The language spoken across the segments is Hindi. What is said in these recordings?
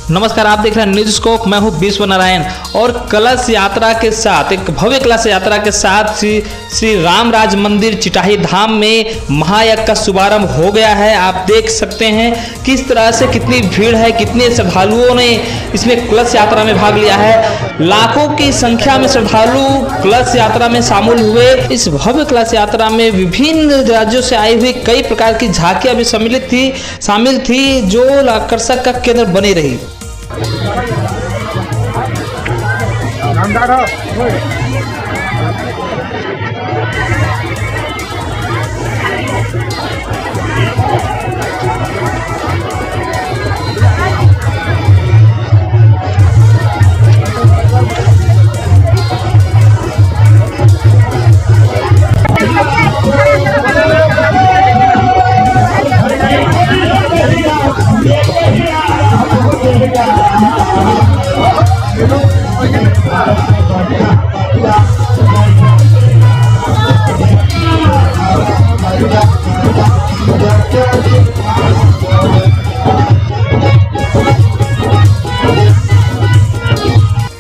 नमस्कार, आप देख रहे हैं न्यूज स्कोप। मैं हूं विश्व नारायण और कलश यात्रा के साथ एक भव्य कलश यात्रा के साथ श्री रामराज मंदिर चिटाही धाम में महायज्ञ का शुभारंभ हो गया है। आप देख सकते हैं किस तरह से कितनी भीड़ है, कितने श्रद्धालुओं ने इसमें कलश यात्रा में भाग लिया है। लाखों की संख्या में श्रद्धालु कलश यात्रा में शामिल हुए। इस भव्य कलश यात्रा में विभिन्न राज्यों से आई हुई कई प्रकार की झांकियां भी शामिल थी जो आकर्षक का केंद्र बनी रही।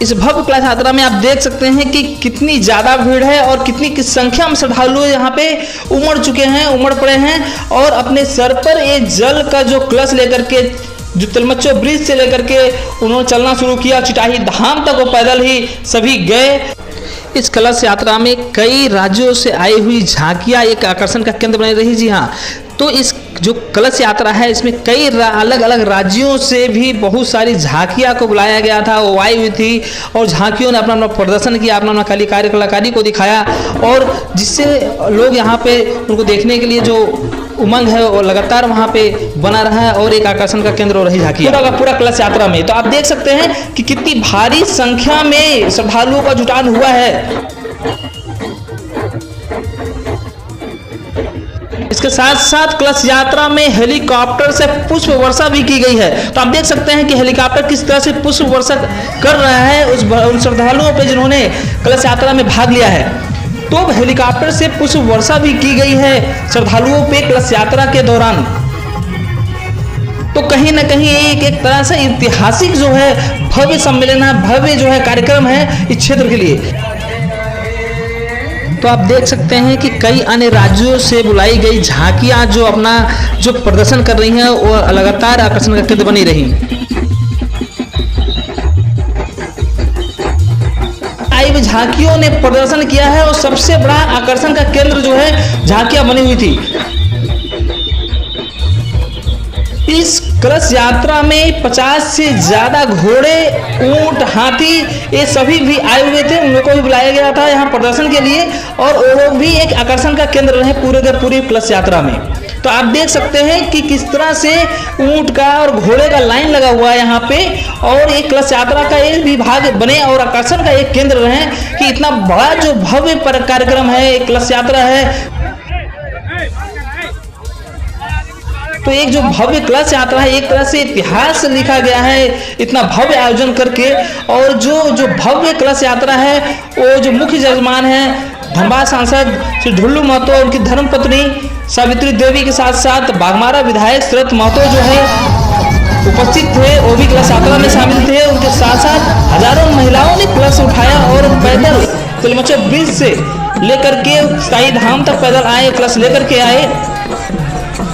इस भव्य कलश यात्रा में आप देख सकते हैं कि कितनी ज्यादा भीड़ है और कितनी की संख्या में श्रद्धालु यहाँ पे उमड़ पड़े हैं और अपने सर पर एक जल का जो कलश लेकर के जो तिलमच्चो ब्रिज से लेकर के उन्होंने चलना शुरू किया। चिटाही धाम तक वो पैदल ही सभी गए। इस कलश यात्रा में कई राज्यों से आई हुई झांकियां एक आकर्षण का केंद्र बनी रही। जी हाँ, तो इस जो कलश यात्रा है इसमें कई अलग अलग राज्यों से भी बहुत सारी झांकियां को बुलाया गया था, वो आई हुई थी और झांकियों ने अपना प्रदर्शन किया, अपना कलाकारी को दिखाया और जिससे लोग यहाँ पे उनको देखने के लिए जो उमंग है वो लगातार वहाँ पे बना रहा है और एक आकर्षण का केंद्र हो रही झांकियां पूरा कलश यात्रा में। तो आप देख सकते हैं कि कितनी भारी संख्या में श्रद्धालुओं का जुटान हुआ है। इसके साथ साथ कलश यात्रा में हेलीकॉप्टर से पुष्प वर्षा भी की गई है। तो आप देख सकते हैं कि हेलीकॉप्टर किस तरह से पुष्प वर्षा कर रहा है उन श्रद्धालुओं पे जिन्होंने कलश यात्रा में भाग लिया है। तो हेलीकॉप्टर से पुष्प वर्षा भी की गई है श्रद्धालुओं पे कलश यात्रा के दौरान। तो कहीं ना कहीं एक तरह से ऐतिहासिक जो है भव्य सम्मेलन है, भव्य जो है कार्यक्रम है इस क्षेत्र के लिए। तो आप देख सकते हैं कि कई अन्य राज्यों से बुलाई गई झांकियां जो अपना जो प्रदर्शन कर रही हैं वो लगातार आकर्षण का केंद्र बनी रही। आई झांकियों ने प्रदर्शन किया है और सबसे बड़ा आकर्षण का केंद्र जो है झांकियां बनी हुई थी। इस कलश यात्रा में 50 से ज्यादा घोड़े, ऊंट, हाथी ये सभी भी आए हुए थे। उन लोगों को भी बुलाया गया था यहाँ प्रदर्शन के लिए और वो लोग भी एक आकर्षण का केंद्र रहे पूरी कलश यात्रा में। तो आप देख सकते हैं कि किस तरह से ऊंट का और घोड़े का लाइन लगा हुआ है यहाँ पे और एक कलश यात्रा का एक भी भाग बने और आकर्षण का एक केंद्र रहे कि इतना बड़ा जो भव्य कार्यक्रम है, एक कलश यात्रा है। तो एक जो भव्य कलश यात्रा है एक तरह से इतिहास लिखा गया है इतना भव्य आयोजन करके। और जो भव्य कलश यात्रा है वो जो मुख्य जजमान है धनबाद सांसद श्री ढुल्लू महतो और उनकी धर्मपत्नी सावित्री देवी के साथ साथ बाघमारा विधायक शरद महतो जो है उपस्थित थे, वो भी कलश यात्रा में शामिल थे। उनके साथ साथ हजारों महिलाओं ने कलश उठाया और पैदल तिलमच्चो ब्रिज से लेकर के चिटाही धाम तक पैदल आए, कलश लेकर के आए।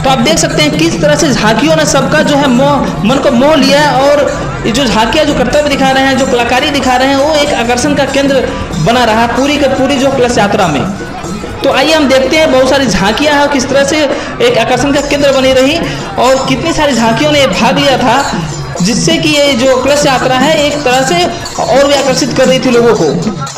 तो आप देख सकते हैं किस तरह से झांकियों ने सबका जो है मन को मोह लिया और ये जो झांकियां जो कर्तव्य दिखा रहे हैं, जो कलाकारी दिखा रहे हैं वो एक आकर्षण का केंद्र बना रहा पूरी जो कलश यात्रा में। तो आइए हम देखते हैं बहुत सारी झांकियां हैं और किस तरह से एक आकर्षण का केंद्र बनी रही और कितनी सारी झांकियों ने भाग लिया था जिससे कि ये जो कलश यात्रा है एक तरह से और भी आकर्षित कर रही थी लोगों को।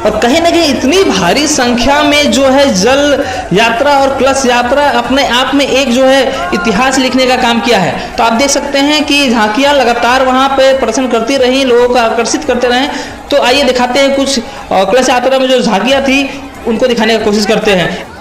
और कहीं ना कहीं इतनी भारी संख्या में जो है जल यात्रा और कलश यात्रा अपने आप में एक जो है इतिहास लिखने का काम किया है। तो आप देख सकते हैं कि झांकियां लगातार वहां पे प्रदर्शन करती रही, लोगों को आकर्षित करते रहे। तो आइए दिखाते हैं कुछ कलश यात्रा में जो झांकियाँ थी उनको दिखाने की कोशिश करते हैं।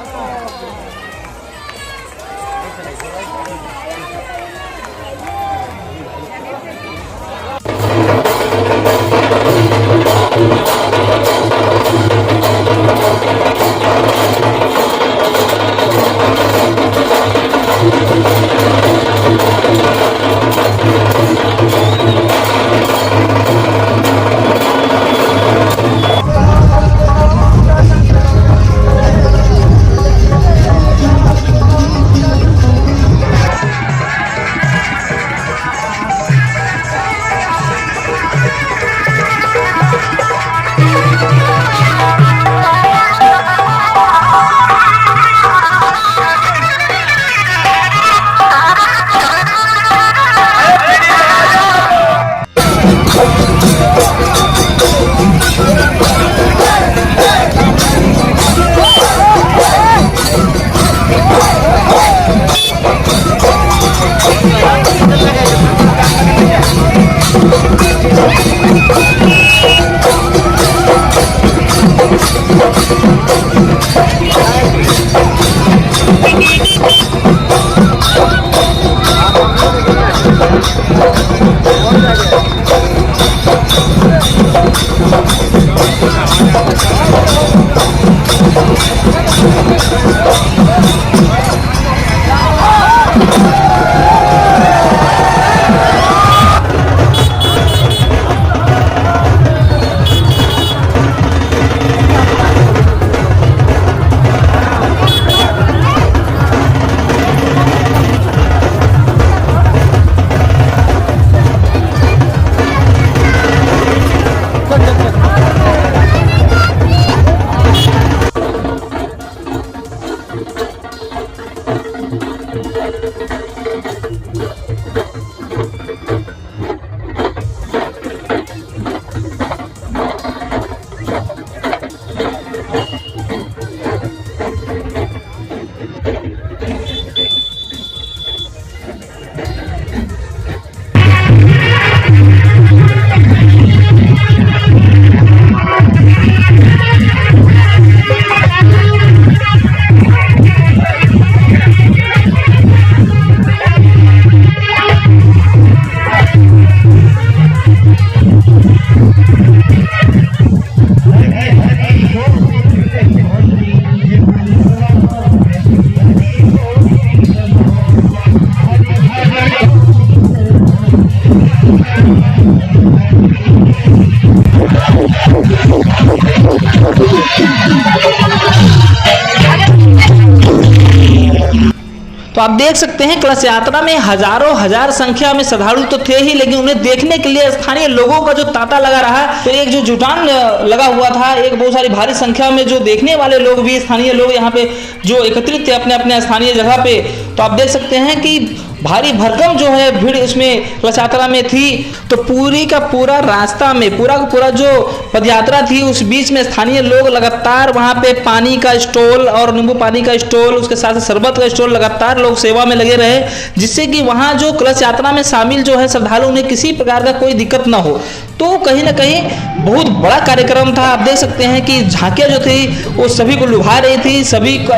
तो आप देख सकते हैं कलश यात्रा में हजारों हजार संख्या में श्रद्धालु तो थे ही, लेकिन उन्हें देखने के लिए स्थानीय लोगों का जो तांता लगा रहा, तो एक जो जुटान लगा हुआ था, एक बहुत सारी भारी संख्या में जो देखने वाले लोग भी, स्थानीय लोग यहाँ पे जो एकत्रित थे अपने अपने स्थानीय जगह पे। तो आप देख सकते हैं कि भारी भरकम जो है भीड़ इसमें कलश यात्रा में थी। तो पूरी का पूरा रास्ता में पूरा का पूरा जो पदयात्रा थी उस बीच में स्थानीय लोग लगातार वहाँ पे पानी का स्टॉल और नींबू पानी का स्टॉल, उसके साथ शरबत का स्टॉल, लगातार लोग सेवा में लगे रहे, जिससे कि वहाँ जो कलश यात्रा में शामिल जो है श्रद्धालु उन्हें किसी प्रकार का कोई दिक्कत ना हो। तो कहीं ना कहीं बहुत बड़ा कार्यक्रम था। आप देख सकते हैं कि झांकियाँ जो थी वो सभी को लुभा रही थी, सभी का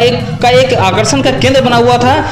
एक आकर्षण का केंद्र बना हुआ था।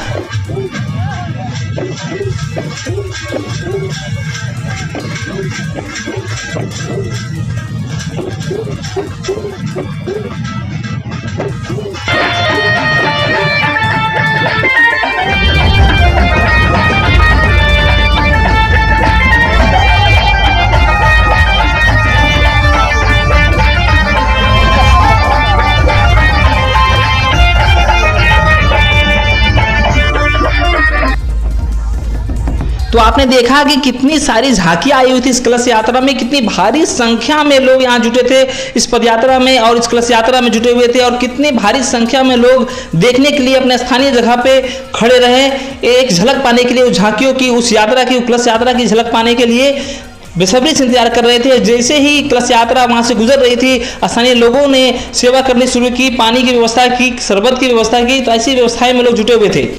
तो आपने देखा कि कितनी सारी झांकियां आई हुई थी इस कलश यात्रा में, कितनी भारी संख्या में लोग यहाँ जुटे थे इस पदयात्रा में और इस कलश यात्रा में जुटे हुए थे, और कितनी भारी संख्या में लोग देखने के लिए अपने स्थानीय जगह पे खड़े रहे, एक झलक पाने के लिए उस झांकियों की, उस यात्रा की, कलश यात्रा की झलक पाने के लिए बेसब्री से इंतजार कर रहे थे। जैसे ही कलश यात्रा वहाँ से गुजर रही थी, स्थानीय लोगों ने सेवा करनी शुरू की, पानी की व्यवस्था की, शरबत की व्यवस्था की, तो ऐसी व्यवस्थाएं में लोग जुटे हुए थे।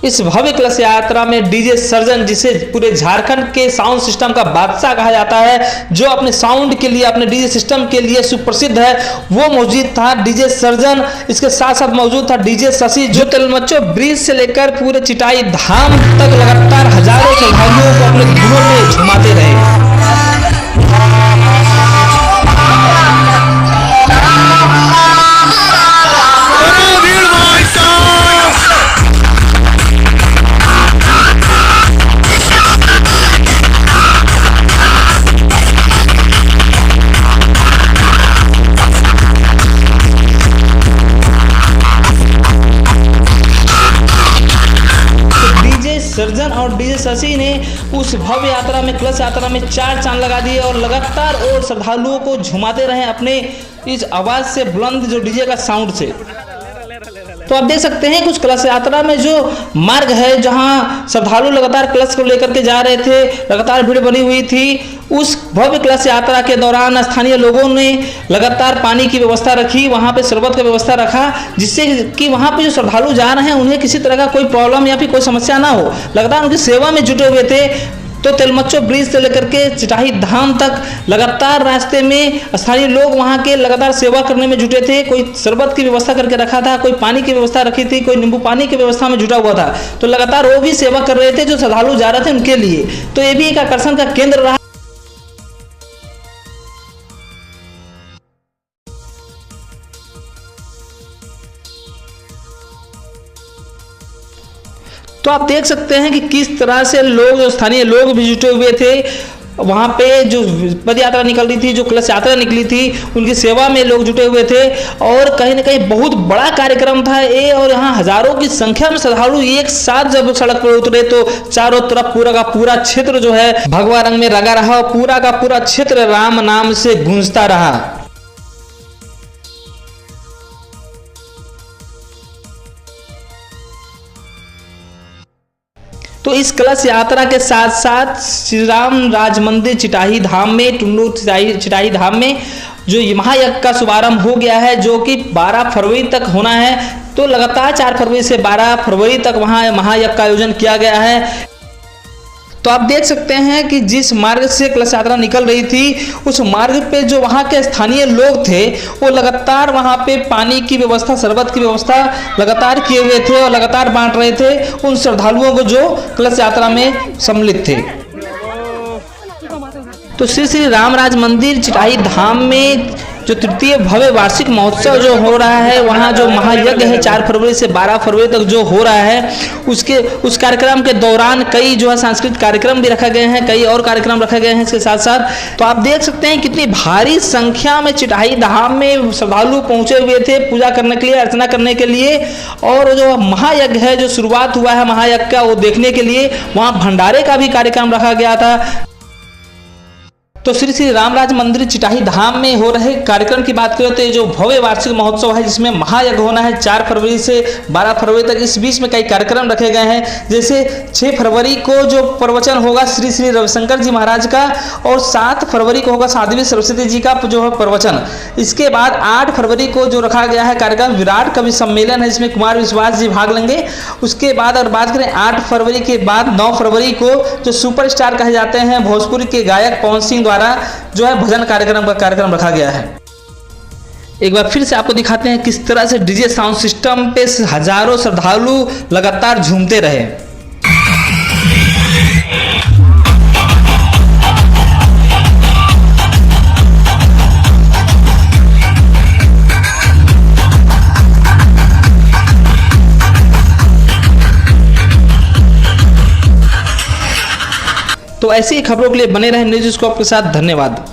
इस भव्य कलश यात्रा में डीजे सर्जन, जिसे पूरे झारखंड के साउंड सिस्टम का बादशाह कहा जाता है, जो अपने साउंड के लिए, अपने डीजे सिस्टम के लिए सुप्रसिद्ध है, वो मौजूद था डीजे सर्जन। इसके साथ साथ मौजूद था डीजे शशि, जो तिलमच्चो ब्रिज से लेकर पूरे चिटाई धाम तक लगातार हजारों श्रद्धालुओं को अपने धुनों में झुमाते रहे। सर्जन और डीजे शशि ने उस भव्य यात्रा में, कलश यात्रा में 4 चांद लगा दिए और लगातार और श्रद्धालुओं को झुमाते रहे अपने इस आवाज से, बुलंद जो डीजे का साउंड से। तो आप देख सकते हैं कुछ कलश यात्रा में जो मार्ग है, जहां श्रद्धालु लगातार कलश को लेकर के जा रहे थे, लगातार भीड़ बनी हुई थी। उस भव्य कलश यात्रा के दौरान स्थानीय लोगों ने लगातार पानी की व्यवस्था रखी, वहां पे शरबत का व्यवस्था रखा, जिससे कि वहां पे जो श्रद्धालु जा रहे हैं उन्हें किसी तरह का कोई प्रॉब्लम या फिर कोई समस्या ना हो। लगातार उनकी सेवा में जुटे हुए थे। तो तिलमच्चो ब्रिज से लेकर के चिटाई धाम तक लगातार रास्ते में स्थानीय लोग वहां के लगातार सेवा करने में जुटे थे। कोई शरबत की व्यवस्था करके रखा था, कोई पानी की व्यवस्था रखी थी, कोई नींबू पानी की व्यवस्था में जुटा हुआ था। तो लगातार वो भी सेवा कर रहे थे जो श्रद्धालु जा रहे थे उनके लिए। तो ये भी एक आकर्षण का केंद्र रहा। तो आप देख सकते हैं कि किस तरह से लोग, स्थानीय लोग भी जुटे हुए थे। वहाँ पे जो पद यात्रा निकल रही थी, जो कलश यात्रा निकली थी, उनकी सेवा में लोग जुटे हुए थे और कहीं ना कहीं बहुत बड़ा कार्यक्रम था ये। और यहाँ हजारों की संख्या में श्रद्धालु एक साथ जब सड़क पर उतरे तो चारों तरफ पूरा का पूरा क्षेत्र जो है भगवा रंग में रंगा रहा और पूरा का पूरा क्षेत्र राम नाम से गूंजता रहा। तो इस कलश यात्रा के साथ साथ श्री राम राज मंदिर चिटाई धाम में, टुंडू चिटाई धाम में जो महायज्ञ का शुभारंभ हो गया है, जो कि 12 फरवरी तक होना है। तो लगातार 4 फरवरी से 12 फरवरी तक वहाँ महायज्ञ का आयोजन किया गया है। तो आप देख सकते हैं कि जिस मार्ग से कलश यात्रा निकल रही थी, उस मार्ग पे जो वहाँ के स्थानीय लोग थे वो लगातार वहाँ पे पानी की व्यवस्था, शरबत की व्यवस्था लगातार किए हुए थे और लगातार बांट रहे थे उन श्रद्धालुओं को जो कलश यात्रा में सम्मिलित थे। तो श्री श्री रामराज मंदिर चिटाई धाम में जो तृतीय भव्य वार्षिक महोत्सव जो हो रहा है, वहाँ जो महायज्ञ है 4 फरवरी से 12 फरवरी तक जो हो रहा है, उस कार्यक्रम के दौरान कई जो है सांस्कृतिक कार्यक्रम भी रखे गए हैं, कई और कार्यक्रम रखे गए हैं इसके साथ साथ। तो आप देख सकते हैं कितनी भारी संख्या में चिटाई धाम में श्रद्धालु पहुंचे हुए थे पूजा करने के लिए, अर्चना करने के लिए। और जो महायज्ञ है, जो शुरुआत हुआ है महायज्ञ का, वो देखने के लिए वहाँ भंडारे का भी कार्यक्रम रखा गया था। तो श्री श्री रामराज मंदिर चिटाई धाम में हो रहे कार्यक्रम की बात करें तो ये जो भव्य वार्षिक महोत्सव है, जिसमें महायज्ञ होना है 4 फरवरी से 12 फरवरी तक, इस बीच में कई कार्यक्रम रखे गए हैं। जैसे 6 फरवरी को जो प्रवचन होगा श्री श्री रविशंकर जी महाराज का, और 7 फरवरी को होगा साध्वी सरस्वती जी का जो है प्रवचन। इसके बाद 8 फरवरी को जो रखा गया है कार्यक्रम विराट कवि सम्मेलन है, जिसमें कुमार विश्वास जी भाग लेंगे। उसके बाद अगर बात करें 8 फरवरी के बाद 9 फरवरी को जो सुपरस्टार कहे जाते हैं भोजपुरी के गायक पवन सिंह द्वारा जो है भजन कार्यक्रम का कार्यक्रम रखा गया है। एक बार फिर से आपको दिखाते हैं किस तरह से डीजे साउंड सिस्टम पे हजारों श्रद्धालु लगातार झूमते रहे। तो ऐसी खबरों के लिए बने रहे न्यूज़ स्कोप के साथ। धन्यवाद।